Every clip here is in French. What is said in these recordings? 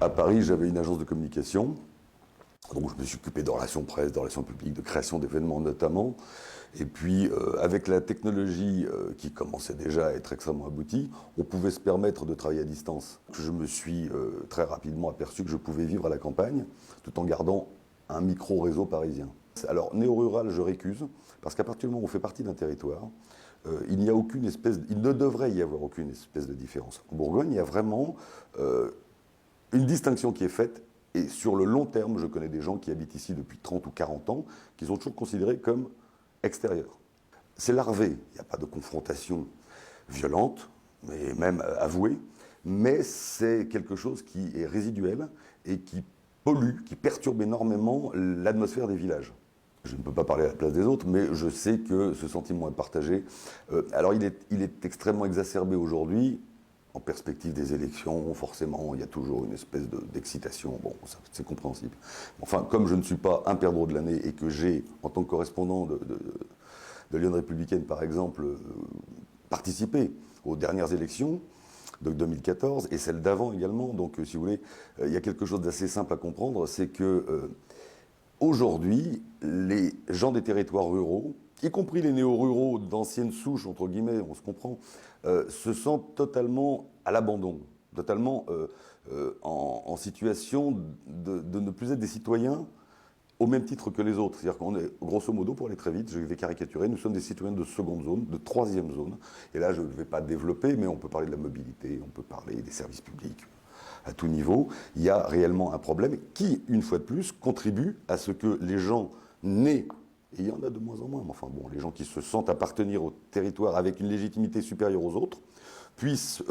À Paris, j'avais une agence de communication. Donc je me suis occupé de relations presse, de relations publiques, de création d'événements notamment. Et puis avec la technologie qui commençait déjà à être extrêmement aboutie, on pouvait se permettre de travailler à distance. Je me suis très rapidement aperçu que je pouvais vivre à la campagne tout en gardant un micro-réseau parisien. Alors néo-rural, je récuse, parce qu'à partir du moment où on fait partie d'un territoire, il ne devrait y avoir aucune espèce de différence. En Bourgogne, il y a vraiment une distinction qui est faite. Et sur le long terme, je connais des gens qui habitent ici depuis 30 ou 40 ans, qui sont toujours considérés comme extérieurs. C'est larvé, il n'y a pas de confrontation violente, mais même avouée, mais c'est quelque chose qui est résiduel et qui pollue, qui perturbe énormément l'atmosphère des villages. Je ne peux pas parler à la place des autres, mais je sais que ce sentiment est partagé. Alors il est extrêmement exacerbé aujourd'hui. En perspective des élections, forcément, il y a toujours une espèce d'excitation. Bon, c'est compréhensible. Enfin, comme je ne suis pas un perdreau de l'année et que j'ai, en tant que correspondant de Lyon Républicaine, par exemple, participé aux dernières élections de 2014 et celles d'avant également, donc si vous voulez, il y a quelque chose d'assez simple à comprendre, c'est que aujourd'hui, les gens des territoires ruraux, y compris les néo-ruraux d'anciennes souches, entre guillemets, on se comprend, se sentent totalement à l'abandon, totalement en situation de ne plus être des citoyens au même titre que les autres. C'est-à-dire qu'on est, grosso modo, pour aller très vite, je vais caricaturer, nous sommes des citoyens de seconde zone, de troisième zone. Et là, je ne vais pas développer, mais on peut parler de la mobilité, on peut parler des services publics, à tout niveau. Il y a réellement un problème qui, une fois de plus, contribue à ce que les gens nés, et il y en a de moins en moins, mais enfin bon, les gens qui se sentent appartenir au territoire avec une légitimité supérieure aux autres, puissent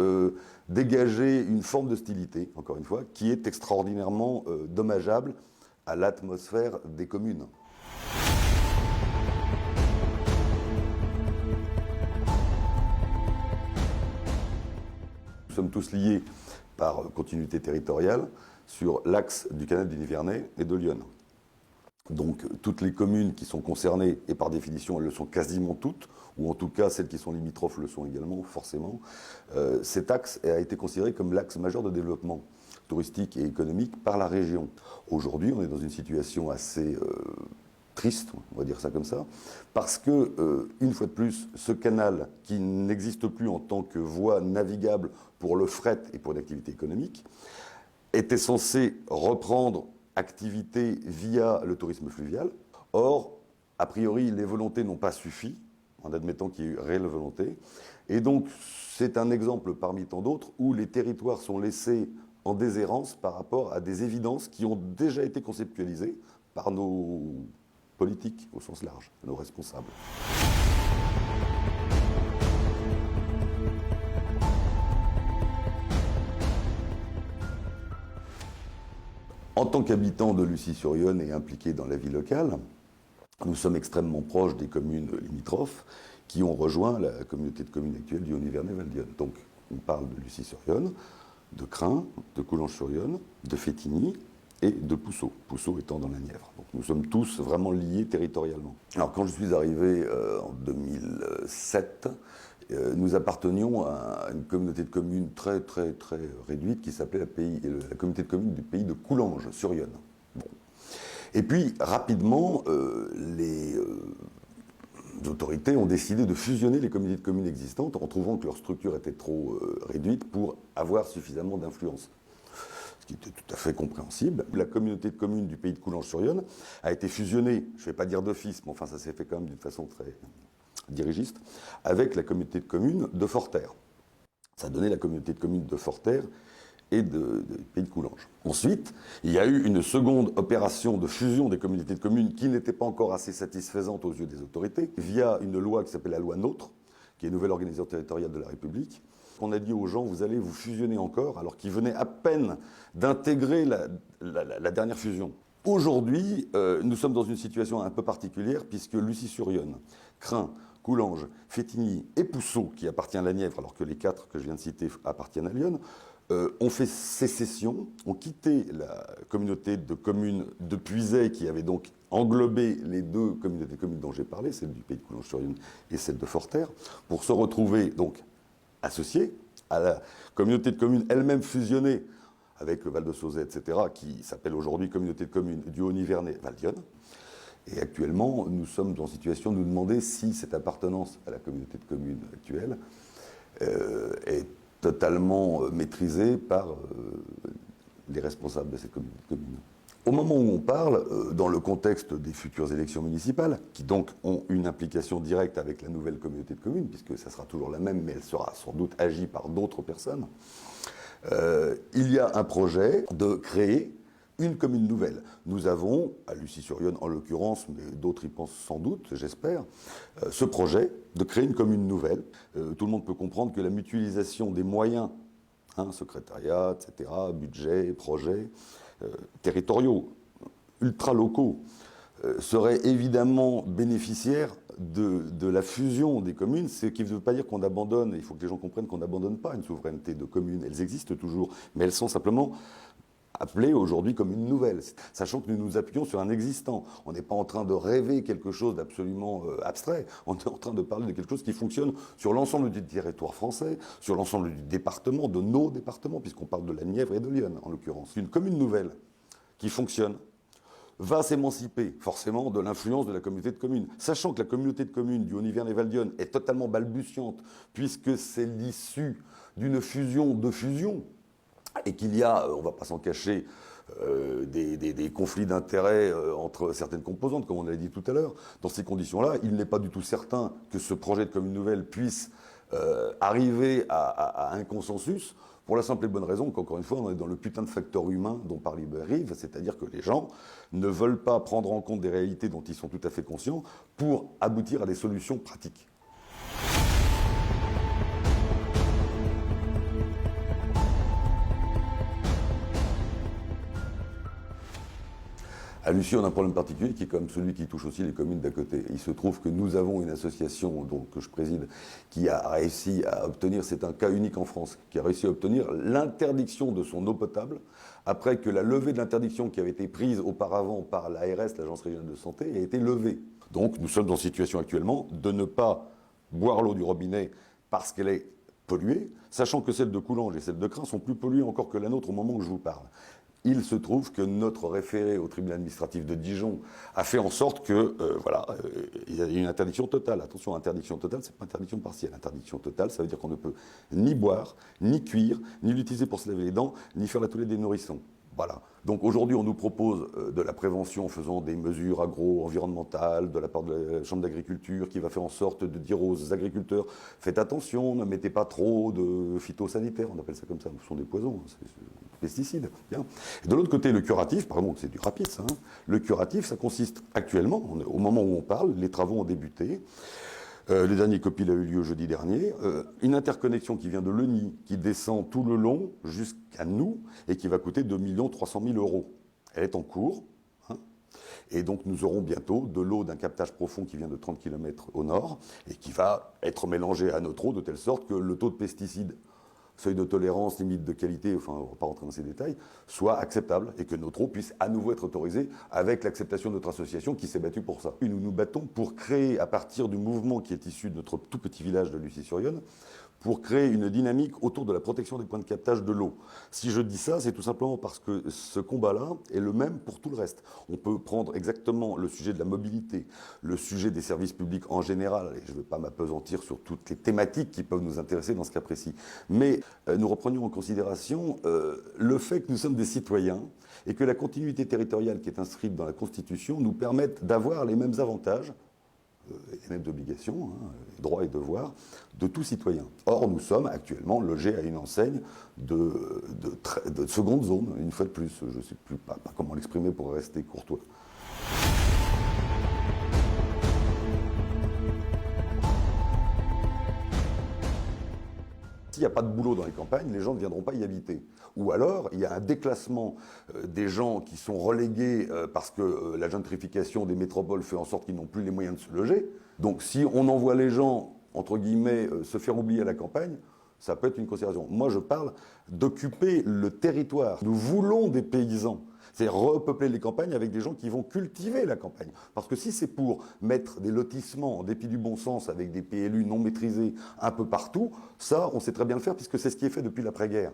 dégager une forme d'hostilité, encore une fois, qui est extraordinairement dommageable à l'atmosphère des communes. Nous sommes tous liés par continuité territoriale sur l'axe du canal du Nivernais et de Lyon. Donc toutes les communes qui sont concernées, et par définition elles le sont quasiment toutes, ou en tout cas celles qui sont limitrophes le sont également, forcément, cet axe a été considéré comme l'axe majeur de développement touristique et économique par la région. Aujourd'hui, on est dans une situation assez triste, on va dire ça comme ça, parce que, une fois de plus, ce canal qui n'existe plus en tant que voie navigable pour le fret et pour l'activité économique, était censé reprendre activité via le tourisme fluvial. Or, a priori, les volontés n'ont pas suffi, en admettant qu'il y ait eu réelle volonté. Et donc, c'est un exemple parmi tant d'autres où les territoires sont laissés en déshérence par rapport à des évidences qui ont déjà été conceptualisées par nos politiques au sens large, nos responsables. En tant qu'habitant de Lucy-sur-Yonne et impliqué dans la vie locale, nous sommes extrêmement proches des communes limitrophes qui ont rejoint la communauté de communes actuelle du Haut-Nivernais-Val-d'Yonne. Donc on parle de Lucy-sur-Yonne, de Crin, de Coulanges-sur-Yonne, de Fétigny et de Pousseau, Pousseau étant dans la Nièvre. Donc nous sommes tous vraiment liés territorialement. Alors quand je suis arrivé en 2007, nous appartenions à une communauté de communes très réduite qui s'appelait la communauté de communes du pays de Coulanges-sur-Yonne. Bon. Et puis rapidement, les autorités ont décidé de fusionner les communautés de communes existantes en trouvant que leur structure était trop réduite pour avoir suffisamment d'influence. Ce qui était tout à fait compréhensible. La communauté de communes du pays de Coulanges-sur-Yonne a été fusionnée, je ne vais pas dire d'office, mais enfin ça s'est fait quand même d'une façon très dirigiste, avec la communauté de communes de Forterre. Ça a donné la communauté de communes de Forterre et de pays de Coulanges. Ensuite, il y a eu une seconde opération de fusion des communautés de communes qui n'était pas encore assez satisfaisante aux yeux des autorités, via une loi qui s'appelle la loi NOTRe, qui est une nouvelle organisation territoriale de la République. On a dit aux gens, vous allez vous fusionner encore, alors qu'ils venaient à peine d'intégrer la dernière fusion. Aujourd'hui, nous sommes dans une situation un peu particulière, puisque Lucy-sur-Yonne, Crin, Coulanges, Fétigny et Pousseau, qui appartient à la Nièvre, alors que les 4 que je viens de citer appartiennent à Lyon, ont fait sécession, ont quitté la communauté de communes de Puisaye, qui avait donc englobé les 2 communautés de communes dont j'ai parlé, celle du pays de Coulanges-sur-Yonne et celle de Forterre, pour se retrouver donc associés à la communauté de communes elle-même fusionnée avec le Val de Sauzet, etc., qui s'appelle aujourd'hui Communauté de communes du Haut-Nivernais-Val d'Yonne. Et actuellement, nous sommes en situation de nous demander si cette appartenance à la communauté de communes actuelle est totalement maîtrisée par les responsables de cette communauté de communes. Au moment où on parle, dans le contexte des futures élections municipales, qui donc ont une implication directe avec la nouvelle communauté de communes, puisque ça sera toujours la même, mais elle sera sans doute agie par d'autres personnes, il y a un projet de créer une commune nouvelle. Nous avons, à Lucie-sur-Yonne en l'occurrence, mais d'autres y pensent sans doute, j'espère, ce projet de créer une commune nouvelle. Tout le monde peut comprendre que la mutualisation des moyens, secrétariat, etc., budget, projets, territoriaux, ultra-locaux, serait évidemment bénéficiaire de la fusion des communes, ce qui ne veut pas dire qu'on abandonne, il faut que les gens comprennent qu'on n'abandonne pas une souveraineté de communes, elles existent toujours, mais elles sont simplement appelées aujourd'hui comme une nouvelle, sachant que nous nous appuyons sur un existant. On n'est pas en train de rêver quelque chose d'absolument abstrait, on est en train de parler de quelque chose qui fonctionne sur l'ensemble du territoire français, sur l'ensemble du département, de nos départements, puisqu'on parle de la Nièvre et de l'Yonne en l'occurrence. Une commune nouvelle qui fonctionne va s'émanciper forcément de l'influence de la communauté de communes. Sachant que la communauté de communes du Haut-Nivernais-Val-d'Yonne est totalement balbutiante, puisque c'est l'issue d'une fusion de fusions, et qu'il y a, on ne va pas s'en cacher, des conflits d'intérêts entre certaines composantes, comme on l'a dit tout à l'heure. Dans ces conditions-là, il n'est pas du tout certain que ce projet de commune nouvelle puisse arriver à un consensus, pour la simple et bonne raison qu'encore une fois, on est dans le putain de facteur humain dont parlait Rive, c'est-à-dire que les gens ne veulent pas prendre en compte des réalités dont ils sont tout à fait conscients pour aboutir à des solutions pratiques. À Lucie, on a un problème particulier qui est comme celui qui touche aussi les communes d'à côté. Il se trouve que nous avons une association donc, que je préside qui a réussi à obtenir, c'est un cas unique en France, qui a réussi à obtenir l'interdiction de son eau potable après que la levée de l'interdiction qui avait été prise auparavant par l'ARS, l'Agence régionale de santé, a été levée. Donc nous sommes en situation actuellement de ne pas boire l'eau du robinet parce qu'elle est polluée, sachant que celles de Coulanges et celles de Crin sont plus polluées encore que la nôtre au moment où je vous parle. Il se trouve que notre référé au tribunal administratif de Dijon a fait en sorte que, il y a une interdiction totale. Attention, interdiction totale, c'est pas interdiction partielle. Interdiction totale, ça veut dire qu'on ne peut ni boire, ni cuire, ni l'utiliser pour se laver les dents, ni faire la toilette des nourrissons. Voilà. Donc aujourd'hui, on nous propose de la prévention en faisant des mesures agro-environnementales de la part de la Chambre d'agriculture qui va faire en sorte de dire aux agriculteurs faites attention, ne mettez pas trop de phytosanitaires, on appelle ça comme ça, ce sont des poisons, c'est pesticides. Bien. Et de l'autre côté, le curatif, pardon, c'est du rapide, hein. Le curatif, ça consiste actuellement, au moment où on parle, les travaux ont débuté. Le dernier copil a eu lieu jeudi dernier. Une interconnexion qui vient de Leny, qui descend tout le long jusqu'à nous et qui va coûter 2 300 000 €. Elle est en cours. Hein, et donc nous aurons bientôt de l'eau d'un captage profond qui vient de 30 km au nord et qui va être mélangée à notre eau de telle sorte que le taux de pesticides, seuil de tolérance, limite de qualité, enfin on ne va pas rentrer dans ces détails, soit acceptable et que notre eau puisse à nouveau être autorisée avec l'acceptation de notre association qui s'est battue pour ça. Et nous nous battons pour créer, à partir du mouvement qui est issu de notre tout petit village de Lucie-sur-Yonne, pour créer une dynamique autour de la protection des points de captage de l'eau. Si je dis ça, c'est tout simplement parce que ce combat-là est le même pour tout le reste. On peut prendre exactement le sujet de la mobilité, le sujet des services publics en général, et je ne veux pas m'appesantir sur toutes les thématiques qui peuvent nous intéresser dans ce cas précis, mais nous reprenions en considération le fait que nous sommes des citoyens et que la continuité territoriale qui est inscrite dans la Constitution nous permette d'avoir les mêmes avantages et les mêmes obligations, droits et devoirs, de tout citoyen. Or, nous sommes actuellement logés à une enseigne de seconde zone, une fois de plus. Je ne sais plus pas comment l'exprimer pour rester courtois. S'il n'y a pas de boulot dans les campagnes, les gens ne viendront pas y habiter. Ou alors, il y a un déclassement des gens qui sont relégués parce que la gentrification des métropoles fait en sorte qu'ils n'ont plus les moyens de se loger. Donc si on envoie les gens, entre guillemets, se faire oublier à la campagne, ça peut être une considération. Moi, je parle d'occuper le territoire. Nous voulons des paysans. C'est repeupler les campagnes avec des gens qui vont cultiver la campagne. Parce que si c'est pour mettre des lotissements, en dépit du bon sens, avec des PLU non maîtrisés un peu partout, ça, on sait très bien le faire puisque c'est ce qui est fait depuis l'après-guerre.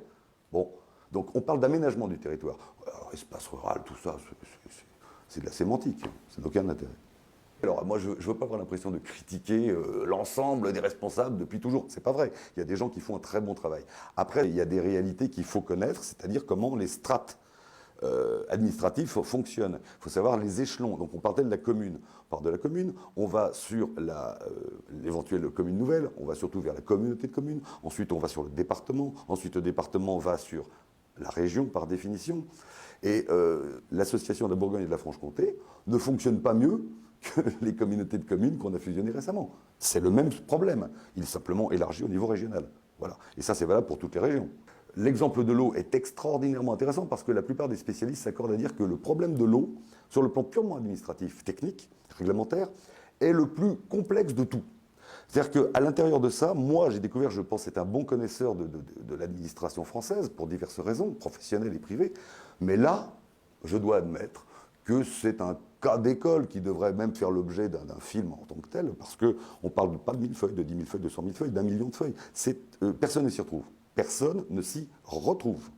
Bon, Donc on parle d'aménagement du territoire. Alors, espace rural, tout ça, c'est de la sémantique, ça n'a aucun intérêt. Alors moi je ne veux pas avoir l'impression de critiquer l'ensemble des responsables depuis toujours, c'est pas vrai. Il y a des gens qui font un très bon travail. Après, il y a des réalités qu'il faut connaître, c'est-à-dire comment les strates administratifs fonctionnent. Il faut savoir les échelons. Donc on partait de la commune. On part de la commune, on va sur l'éventuelle commune nouvelle, on va surtout vers la communauté de communes, ensuite on va sur le département, ensuite le département va sur la région par définition. Et l'association de la Bourgogne et de la Franche-Comté ne fonctionne pas mieux que les communautés de communes qu'on a fusionnées récemment. C'est le même problème. Il est simplement élargi au niveau régional. Voilà. Et ça, c'est valable pour toutes les régions. L'exemple de l'eau est extraordinairement intéressant parce que la plupart des spécialistes s'accordent à dire que le problème de l'eau, sur le plan purement administratif, technique, réglementaire, est le plus complexe de tout. C'est-à-dire qu'à l'intérieur de ça, moi, j'ai découvert, je pense, être un bon connaisseur de l'administration française, pour diverses raisons, professionnelles et privées. Mais là, je dois admettre que c'est un cas d'école qui devrait même faire l'objet d'un film en tant que tel, parce qu'on ne parle pas de 1000 feuilles, de 10 000 feuilles, de 100 000 feuilles, d'1 million de feuilles. Personne ne s'y retrouve. Personne ne s'y retrouve.